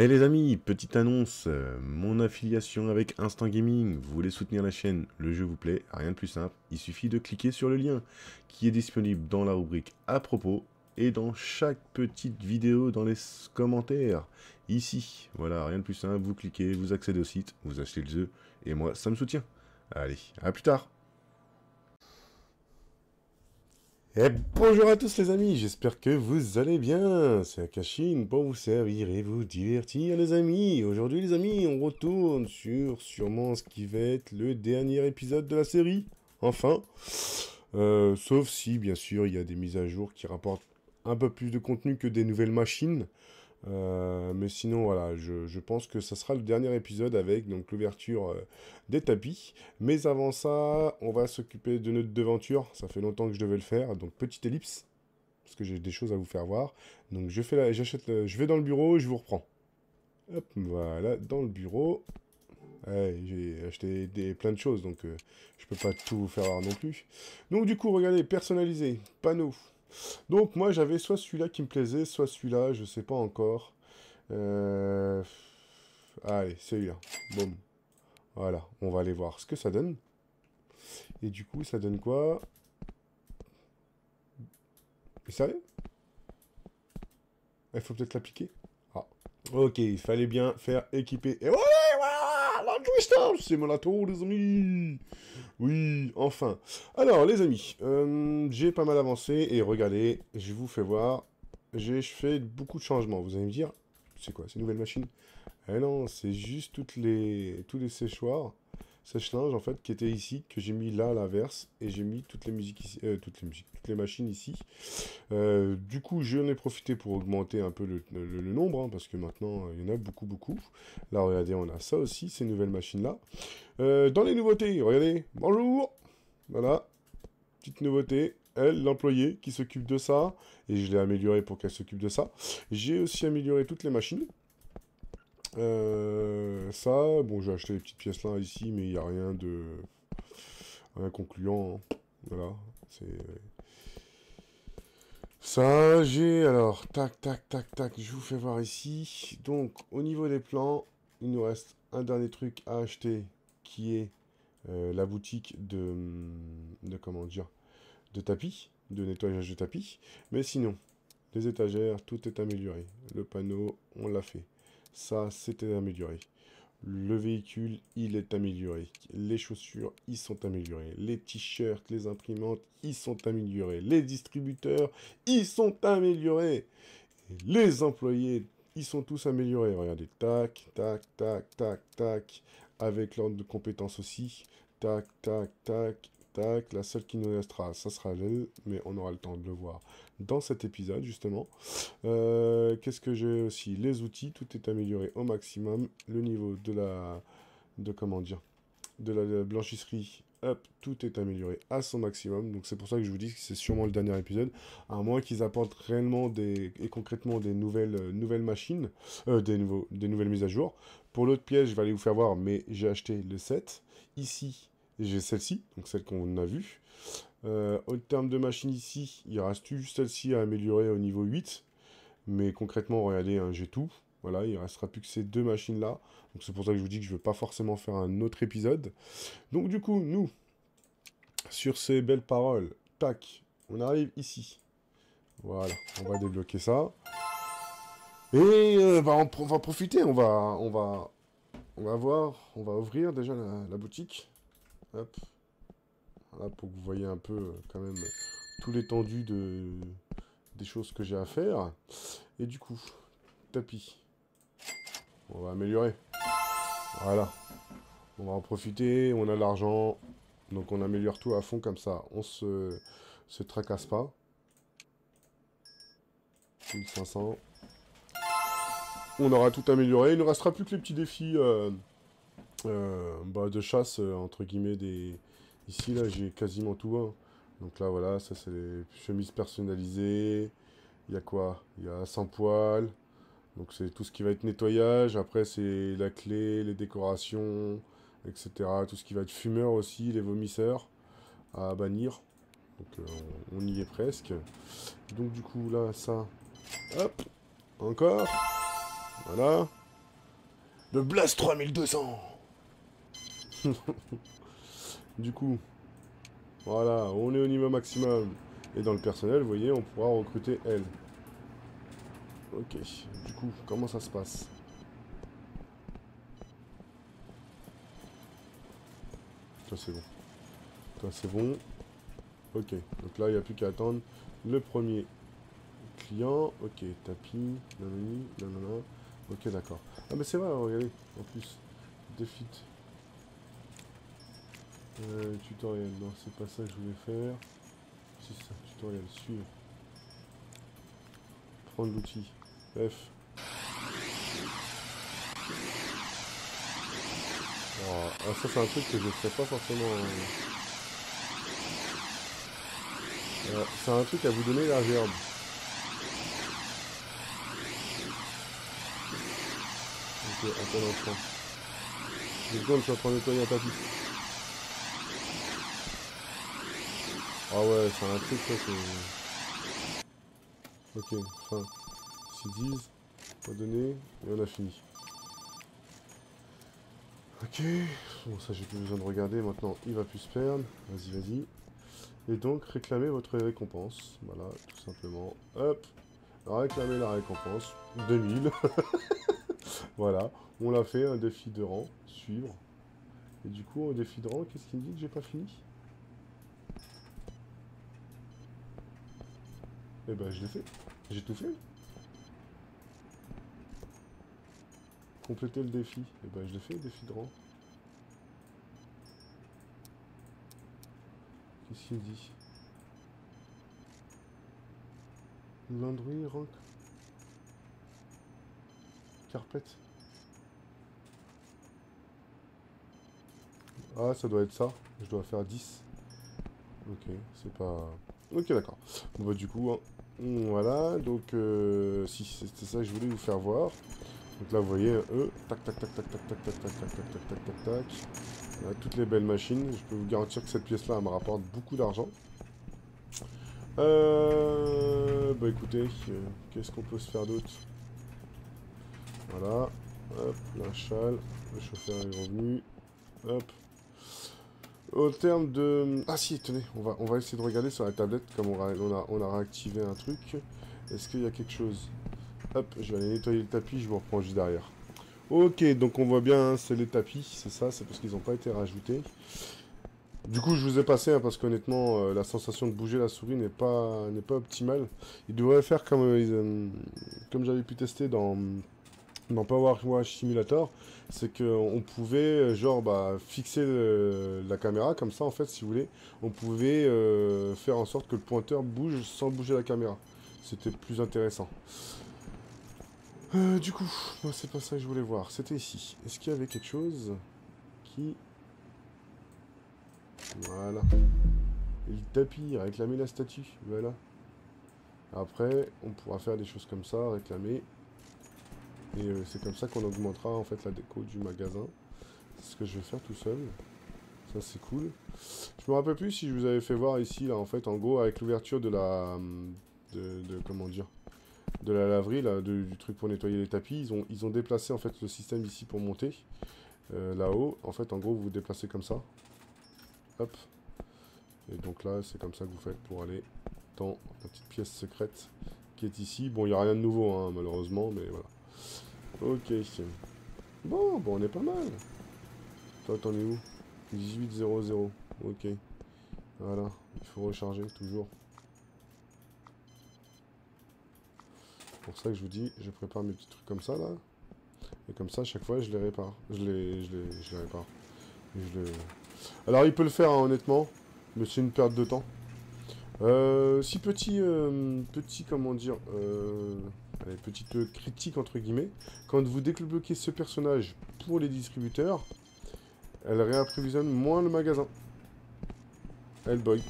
Eh les amis, petite annonce, mon affiliation avec Instant Gaming, vous voulez soutenir la chaîne, le jeu vous plaît, rien de plus simple, il suffit de cliquer sur le lien qui est disponible dans la rubrique à propos et dans chaque petite vidéo dans les commentaires, ici. Voilà, rien de plus simple, vous cliquez, vous accédez au site, vous achetez le jeu, et moi ça me soutient. Allez, à plus tard. Et bonjour à tous les amis, j'espère que vous allez bien. C'est Akashin pour vous servir et vous divertir les amis. Aujourd'hui les amis, on retourne sur sûrement ce qui va être le dernier épisode de la série. Enfin, sauf si bien sûr il y a des mises à jour qui rapportent un peu plus de contenu que des nouvelles machines. Mais sinon, voilà, je pense que ça sera le dernier épisode avec donc l'ouverture des tapis. Mais avant ça, on va s'occuper de notre devanture. Ça fait longtemps que je devais le faire. Donc, petite ellipse, parce que j'ai des choses à vous faire voir. Donc, je vais dans le bureau, je vous reprends. Hop, voilà, dans le bureau. Ouais, j'ai acheté plein de choses, donc je peux pas tout vous faire voir non plus. Donc, du coup, regardez, personnalisé, panneau. Donc, moi, j'avais soit celui-là qui me plaisait, soit celui-là, je sais pas encore. Euh... Allez, celui-là. Bon, voilà, on va aller voir ce que ça donne. Et du coup, ça donne quoi? Sérieux? Il faut peut-être l'appliquer. Ah, ok, il fallait bien faire équiper. Et ouais, voilà, la Twisters, c'est mon atout, les amis. Oui, enfin. Alors, les amis, j'ai pas mal avancé et regardez, je vous fais voir. J'ai fait beaucoup de changements. Vous allez me dire, c'est quoi, c'est une nouvelle machine? Eh non, c'est juste tous les séchoirs, sèche-linge en fait, qui étaient ici, que j'ai mis là à l'inverse, et j'ai mis toutes les musiques ici, toutes les machines ici. Du coup, j'en ai profité pour augmenter un peu le nombre, hein, parce que maintenant, il y en a beaucoup, beaucoup. Là, regardez, on a ça aussi, ces nouvelles machines-là. Dans les nouveautés, regardez, bonjour, voilà, petite nouveauté. Elle, l'employé qui s'occupe de ça, et je l'ai amélioré pour qu'elle s'occupe de ça. J'ai aussi amélioré toutes les machines. Ça, bon, j'ai acheté les petites pièces là, ici, mais il n'y a rien de... rien concluant, hein. Voilà, c'est... Ça, j'ai... Alors, tac, tac, tac, tac, je vous fais voir ici. Donc, au niveau des plans, il nous reste un dernier truc à acheter, qui est la boutique de... comment dire? De tapis, de nettoyage de tapis. Mais sinon, les étagères, tout est amélioré. Le panneau, on l'a fait. Ça, c'était amélioré. Le véhicule, il est amélioré. Les chaussures, ils sont améliorés. Les t-shirts, les imprimantes, ils sont améliorés. Les distributeurs, ils sont améliorés. Et les employés, ils sont tous améliorés. Regardez, tac, tac, tac, tac, tac. Avec l'ordre de compétences aussi. Tac, tac, tac, tac. La seule qui nous restera, ça sera elle, mais on aura le temps de le voir dans cet épisode, justement. Qu'est-ce que j'ai aussi? Les outils, tout est amélioré au maximum. Le niveau de la... de comment dire? De la blanchisserie, hop, tout est amélioré à son maximum. Donc c'est pour ça que je vous dis que c'est sûrement le dernier épisode. À moins qu'ils apportent réellement et concrètement des nouvelles machines, des nouvelles mises à jour. Pour l'autre pièce, je vais aller vous faire voir, mais j'ai acheté le 7. Ici, j'ai celle-ci, donc celle qu'on a vue. Au terme de machine ici, il reste juste celle-ci à améliorer au niveau 8. Mais concrètement, regardez, hein, j'ai tout. Voilà, il ne restera plus que ces deux machines-là. Donc c'est pour ça que je vous dis que je ne veux pas forcément faire un autre épisode. Donc du coup, nous, sur ces belles paroles, tac, on arrive ici. Voilà, on va débloquer ça. Et bah, on va profiter, on va voir, on va ouvrir déjà la boutique. Hop, voilà, pour que vous voyez un peu quand même tout l'étendue des choses que j'ai à faire. Et du coup, tapis. On va améliorer. Voilà. On va en profiter, on a l'argent. Donc on améliore tout à fond comme ça. On se tracasse pas. 1500. On aura tout amélioré. Il ne restera plus que les petits défis bah, de chasse, entre guillemets, des... Ici, là, j'ai quasiment tout, hein. Donc là, voilà, ça c'est les chemises personnalisées. Il y a quoi? Il y a 100 poils. Donc c'est tout ce qui va être nettoyage. Après, c'est la clé, les décorations, etc. Tout ce qui va être fumeur aussi, les vomisseurs à bannir. Donc on y est presque. Donc du coup, là, ça... Hop! Encore. Voilà. de Blast 3200. Du coup, voilà, on est au niveau maximum. Et dans le personnel, vous voyez, on pourra recruter elle. Ok, du coup, comment ça se passe? Toi, c'est bon. Toi, c'est bon. Ok, donc là, il n'y a plus qu'à attendre le premier client. Ok, tapis, nanani, nanana. Ok, d'accord. Ah, mais c'est vrai, regardez, en plus, défi. Tutoriel, non, c'est pas ça que je voulais faire. C'est ça, tutoriel, suivre. Prendre l'outil. F. Oh, ah, ça, c'est un truc que je ne ferais pas forcément. C'est un truc à vous donner la gerbe. Ok, attends un instant. 2 secondes, je suis en train de nettoyer un tapis. Ah ouais, c'est un truc, ça, c'est... Ok, fin. 6-10, pas donné, et on a fini. Ok, bon ça j'ai plus besoin de regarder, maintenant il va plus se perdre. Vas-y, vas-y. Et donc, réclamez votre récompense. Voilà, tout simplement. Hop, réclamez la récompense. 2000. Voilà, on l'a fait, un défi de rang. Suivre. Et du coup, un défi de rang, qu'est-ce qu'il me dit que j'ai pas fini? Eh ben, je l'ai fait. J'ai tout fait. Compléter le défi. Eh ben, je l'ai fait, le défi de rang. Qu'est-ce qu'il me dit? Landry, rank. Carpet. Ah, ça doit être ça. Je dois faire 10. Ok, c'est pas... Ok, d'accord. Bon, bah, du coup, hein, voilà. Donc, si, c'était ça que je voulais vous faire voir. Donc là, vous voyez, tac, tac, tac, tac, tac, tac, tac, tac, tac, tac, tac, tac, tac, tac. Voilà, toutes les belles machines. Je peux vous garantir que cette pièce-là, elle me rapporte beaucoup d'argent. Bah écoutez, qu'est-ce qu'on peut se faire d'autre? Voilà. Hop, la châle. Le chauffeur est revenu. Hop. Au terme de... Ah si, tenez, on va essayer de regarder sur la tablette, comme on a réactivé un truc. Est-ce qu'il y a quelque chose? Hop, je vais aller nettoyer le tapis, je vous reprends juste derrière. Ok, donc on voit bien, hein, c'est les tapis, c'est ça, c'est parce qu'ils n'ont pas été rajoutés. Du coup, je vous ai passé, hein, parce qu'honnêtement, la sensation de bouger la souris n'est pas optimale. Ils devraient faire comme, comme j'avais pu tester dans Power Wash Simulator, c'est qu'on pouvait, genre, bah, fixer la caméra, comme ça, en fait, si vous voulez, on pouvait faire en sorte que le pointeur bouge sans bouger la caméra. C'était plus intéressant. Du coup, moi, c'est pas ça que je voulais voir. C'était ici. Est-ce qu'il y avait quelque chose qui... Voilà. Et le tapis, réclamer la statue. Voilà. Après, on pourra faire des choses comme ça, réclamer. Et c'est comme ça qu'on augmentera, en fait, la déco du magasin. C'est ce que je vais faire tout seul. Ça, c'est cool. Je me rappelle plus si je vous avais fait voir ici, là, en fait, en gros, avec l'ouverture de la... comment dire, de la laverie, là, du truc pour nettoyer les tapis. Ils ont déplacé, en fait, le système ici pour monter. Là-haut, en fait, en gros, vous vous déplacez comme ça. Hop. Et donc là, c'est comme ça que vous faites pour aller dans la petite pièce secrète qui est ici. Bon, il n'y a rien de nouveau, hein, malheureusement, mais voilà. Ok. Bon, on est pas mal. Toi, t'en es où? 1800. Ok. Voilà. Il faut recharger, toujours. C'est pour ça que je vous dis, je prépare mes petits trucs comme ça, là. Et comme ça, à chaque fois, je les répare. Je les répare. Alors, il peut le faire, hein, honnêtement. Mais c'est une perte de temps. Si petit, comment dire, allez, petite critique entre guillemets, quand vous débloquez ce personnage pour les distributeurs, elle réapprovisionne moins le magasin. Elle bug.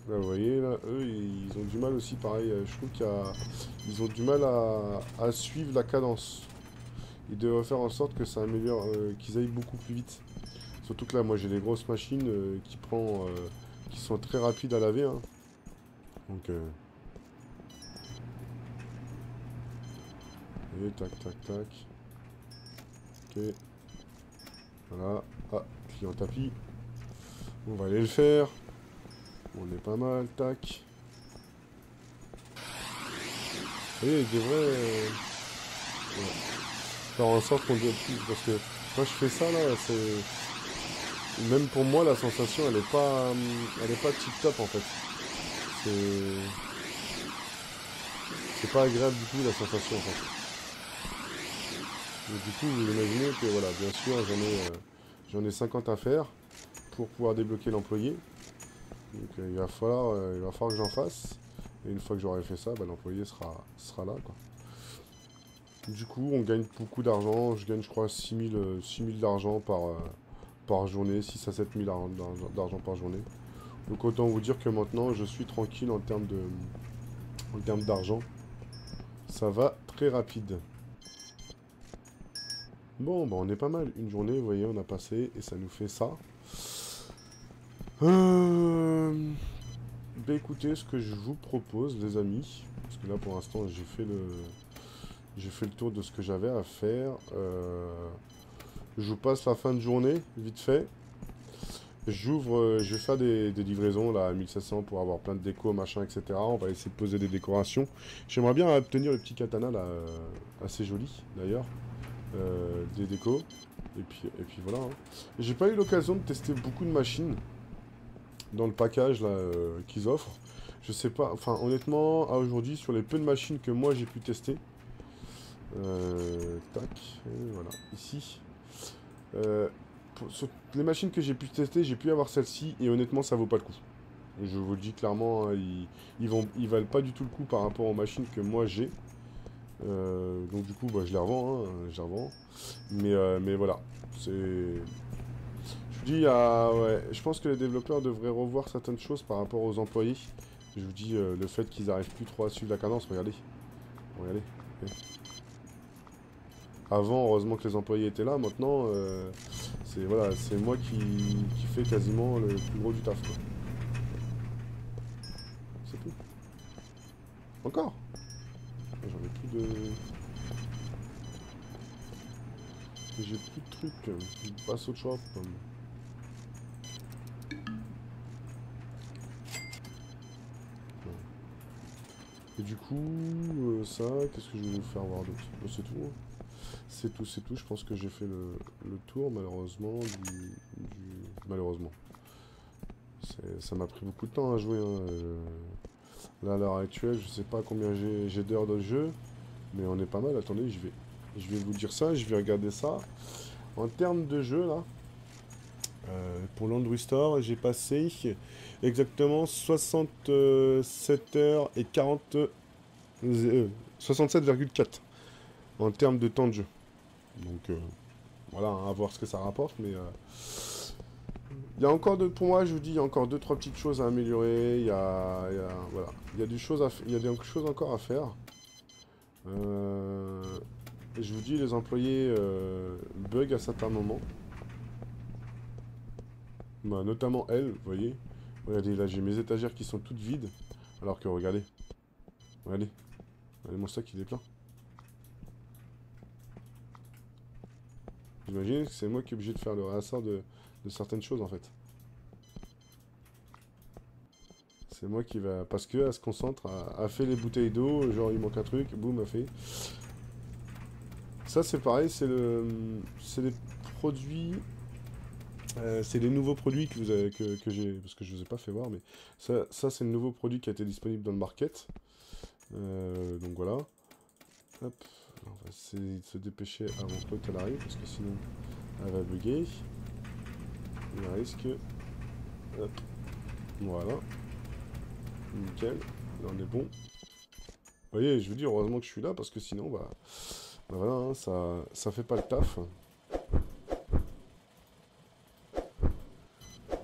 Là, vous voyez, là, eux, ils ont du mal aussi, pareil, je trouve qu'ils ont du mal à suivre la cadence. Ils devraient faire en sorte que ça améliore, qu'ils aillent beaucoup plus vite. Surtout que là, moi, j'ai des grosses machines qui sont très rapides à laver, hein. Donc, Ok, tac, tac, tac. Ok. Voilà. Ah, client tapis. On va aller le faire. On est pas mal, tac. Vous voyez, il devrait ouais, faire en sorte qu'on doit plus. Parce que quand je fais ça, là, c'est. Même pour moi, la sensation, elle est pas tip top en fait. C'est. C'est pas agréable du tout la sensation en fait. Et du coup, vous imaginez que voilà, bien sûr, j'en ai 50 à faire pour pouvoir débloquer l'employé. Donc il va falloir que j'en fasse. Et une fois que j'aurai fait ça, bah, l'employé sera là, quoi. Du coup, on gagne beaucoup d'argent. Je gagne, je crois, 6 000 d'argent par journée, 6 à 7 000 d'argent par journée. Donc autant vous dire que maintenant, je suis tranquille en termes d'argent. Ça va très rapide. Bon, bah on est pas mal. Une journée, vous voyez, on a passé et ça nous fait ça. Bah écoutez, ce que je vous propose, les amis, parce que là pour l'instant j'ai fait le tour de ce que j'avais à faire. Je vous passe la fin de journée, vite fait. Je vais faire des livraisons là à 1700 pour avoir plein de déco, machin, etc. On va essayer de poser des décorations. J'aimerais bien obtenir le petit katana là, assez joli d'ailleurs, des décos. Et puis voilà, hein. J'ai pas eu l'occasion de tester beaucoup de machines dans le package là qu'ils offrent. Je sais pas, enfin honnêtement, à aujourd'hui, sur les peu de machines que moi j'ai pu tester, tac, et voilà, ici. Euh, sur les machines que j'ai pu tester, j'ai pu avoir celle-ci et honnêtement, ça vaut pas le coup. Je vous le dis clairement, hein, ils valent pas du tout le coup par rapport aux machines que moi j'ai. Donc du coup, bah, je les revends, hein, je les revends. Mais voilà, c'est. Je vous dis, ouais, je pense que les développeurs devraient revoir certaines choses par rapport aux employés. Je vous dis, le fait qu'ils n'arrivent plus trop à suivre la cadence, regardez. Regardez. Avant, heureusement que les employés étaient là. Maintenant, c'est voilà, c'est moi qui fais quasiment le plus gros du taf, quoi. C'est tout. Encore? J'en ai plus de. J'ai plus de trucs. Je passe au shop. Et du coup, ça, qu'est-ce que je vais vous faire voir d'autre? C'est tout, hein. C'est tout, c'est tout. Je pense que j'ai fait le tour, malheureusement, malheureusement. Ça m'a pris beaucoup de temps à jouer, hein. Là, à l'heure actuelle, je sais pas combien j'ai d'heures de jeu, mais on est pas mal. Attendez, je vais vous dire ça, je vais regarder ça. En termes de jeu, là, pour l'Android Store, j'ai passé exactement 67 heures et 40... 67,4 en termes de temps de jeu. Donc, voilà, hein, à voir ce que ça rapporte, mais... il y a encore pour moi, je vous dis, il y a encore deux, trois petites choses à améliorer. Voilà, il y a il y a des choses encore à faire. Et je vous dis, les employés bug à certains moments. Bah, notamment elle, vous voyez. Regardez, là, j'ai mes étagères qui sont toutes vides. Alors que, regardez. Regardez. Regardez mon sac, il est plein. J'imagine que c'est moi qui est obligé de faire le réassort de certaines choses, en fait. C'est moi qui va... Parce que elle se concentre, a fait les bouteilles d'eau, genre il manque un truc, boum, a fait. Ça c'est pareil, c'est les produits... c'est les nouveaux produits que j'ai... Parce que je vous ai pas fait voir, mais... Ça c'est le nouveau produit qui a été disponible dans le market. Donc voilà. Hop. On va essayer de se dépêcher avant que l'autre elle arrive, parce que sinon elle va bugger. Il risque... Hop. Voilà. Nickel. Là on est bon. Vous voyez, je vous dis heureusement que je suis là, parce que sinon, bah voilà, hein, ça fait pas le taf.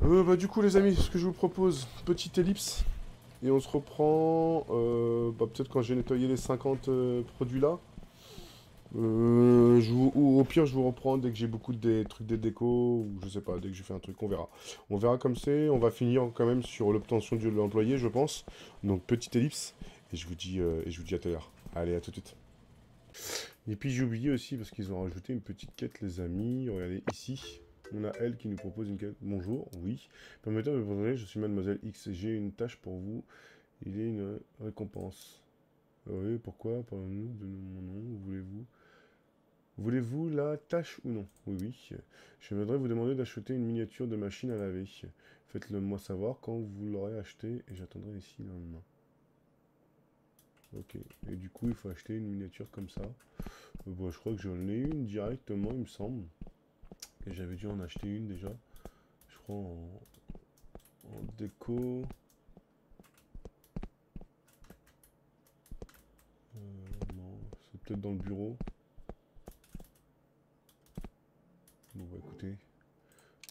Bah du coup les amis, ce que je vous propose, petite ellipse. Et on se reprend, bah, peut-être quand j'ai nettoyé les 50 produits là. Ou au pire je vous reprends dès que j'ai beaucoup de trucs de déco, ou je sais pas, dès que j'ai fait un truc, on verra. On verra comme c'est, on va finir quand même sur l'obtention de l'employé, je pense. Donc petite ellipse, et je vous dis à tout à l'heure. Allez, à tout de suite. Et puis j'ai oublié aussi, parce qu'ils ont rajouté une petite quête, les amis. Regardez, ici, on a elle qui nous propose une quête. Bonjour, oui. Permettez-moi de vous présenter, je suis Mademoiselle X. J'ai une tâche pour vous. Il est une récompense. Oui, pourquoi? Parlez-nous de mon nom, voulez-vous? Voulez-vous la tâche ou non? Oui, oui. Je voudrais vous demander d'acheter une miniature de machine à laver. Faites-le moi savoir quand vous l'aurez acheté et j'attendrai ici le lendemain. Ok. Et du coup, il faut acheter une miniature comme ça. Bon, je crois que j'en ai une directement, il me semble. Et j'avais dû en acheter une déjà. Je crois en déco. Non, c'est peut-être dans le bureau. Bon, bah écoutez,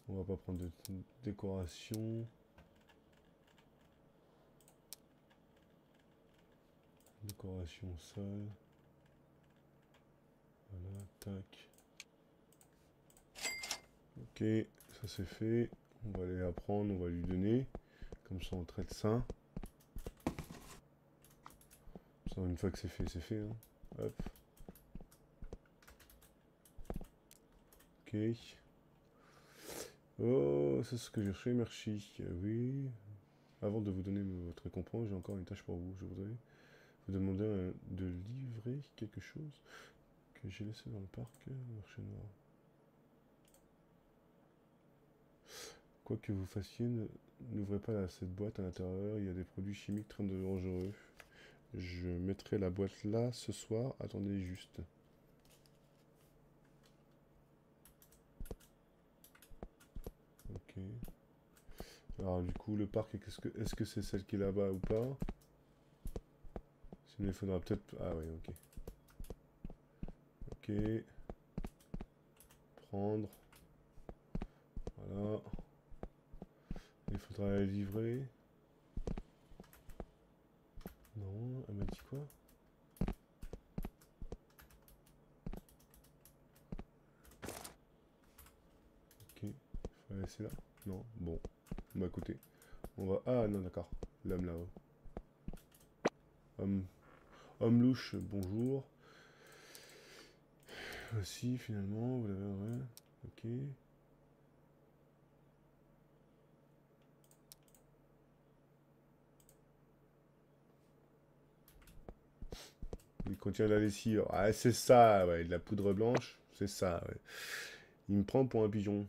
on va pas prendre de décoration. Décoration seule. Voilà, tac. Ok, ça c'est fait. On va aller la prendre, on va lui donner. Comme ça on traite ça. Ça, une fois que c'est fait, hein. Hop. Ok. Oh, c'est ce que j'ai recherché, merci. Oui. Avant de vous donner votre récompense, j'ai encore une tâche pour vous. Je voudrais vous demander de livrer quelque chose que j'ai laissé dans le parc. Marché noir. Quoi que vous fassiez, n'ouvrez pas cette boîte à l'intérieur. Il y a des produits chimiques très dangereux. Je mettrai la boîte là ce soir. Attendez juste. Ok. Alors du coup, le parc, est-ce que c'est celle qui est là-bas ou pas? Sinon, il faudra peut-être... Ah oui, ok. Ok. Prendre. Voilà. Il faudra la livrer. Non, elle m'a dit quoi? Ok. Il faut la laisser là? Non. Bon. Bah écoutez. On va... Ah non, d'accord. L'homme là-haut. Homme... Homme louche, bonjour. Si, finalement, vous l'avez... Ouais. Ok. Il contient de la lessive. Ah, c'est ça, ouais. De la poudre blanche. C'est ça, ouais. Il me prend pour un pigeon.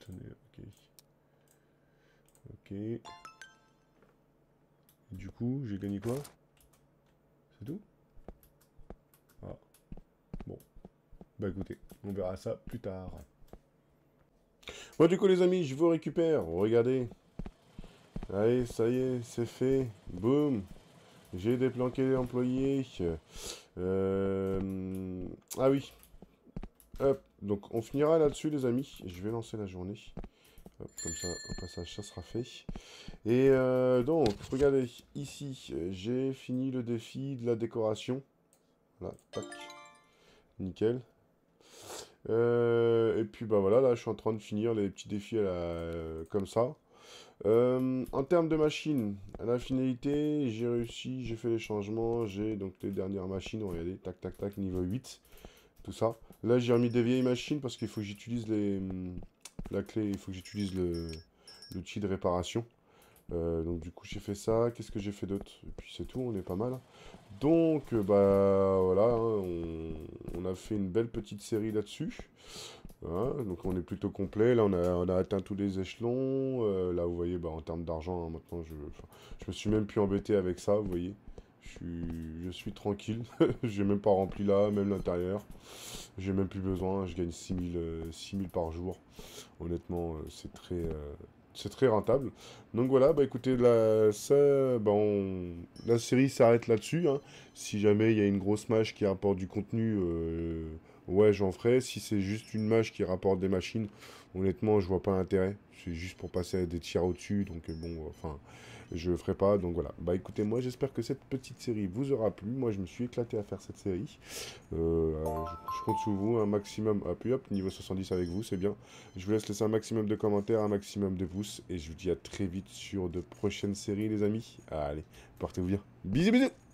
Attendez, ok. Ok. Et du coup, j'ai gagné quoi? C'est tout? Ah, bon. Bah écoutez, on verra ça plus tard. Bon, du coup, les amis, je vous récupère. Regardez. Allez, ça y est, c'est fait. Boum. J'ai déplanqué l'employé. Ah oui. Hop. Donc, on finira là-dessus, les amis. Je vais lancer la journée. Hop, comme ça, au passage, ça sera fait. Et donc, regardez, ici, j'ai fini le défi de la décoration. Voilà, tac. Nickel. Et puis bah voilà, là je suis en train de finir les petits défis comme ça. En termes de machines, à la finalité, j'ai réussi, j'ai fait les changements, j'ai donc les dernières machines, regardez, tac tac tac, niveau 8, tout ça. Là j'ai remis des vieilles machines parce qu'il faut que j'utilise la clé, il faut que j'utilise l'outil de réparation. Donc du coup j'ai fait ça, qu'est-ce que j'ai fait d'autre? Et puis c'est tout, on est pas mal. Donc bah voilà, hein, on a fait une belle petite série là-dessus. Voilà, donc on est plutôt complet. Là on a atteint tous les échelons. Là vous voyez, bah, en termes d'argent, hein, maintenant je me suis même plus embêté avec ça, vous voyez. Je suis tranquille. J'ai même pas rempli là, même l'intérieur. J'ai même plus besoin. Je gagne 6 000 par jour. Honnêtement, c'est très rentable. Donc voilà, bah écoutez, la série s'arrête là-dessus, hein. Si jamais il y a une grosse mage qui rapporte du contenu, ouais, j'en ferai. Si c'est juste une mage qui rapporte des machines, honnêtement, je vois pas l'intérêt. C'est juste pour passer à des tiers au-dessus, donc bon, enfin, je le ferai pas. Donc voilà. Bah écoutez, moi j'espère que cette petite série vous aura plu. Moi je me suis éclaté à faire cette série. Je compte sur vous un maximum. Hop, hop, niveau 70 avec vous, c'est bien. Je vous laisse laisser un maximum de commentaires, un maximum de pouces. Et je vous dis à très vite sur de prochaines séries, les amis. Allez, portez-vous bien. Bisous, bisous!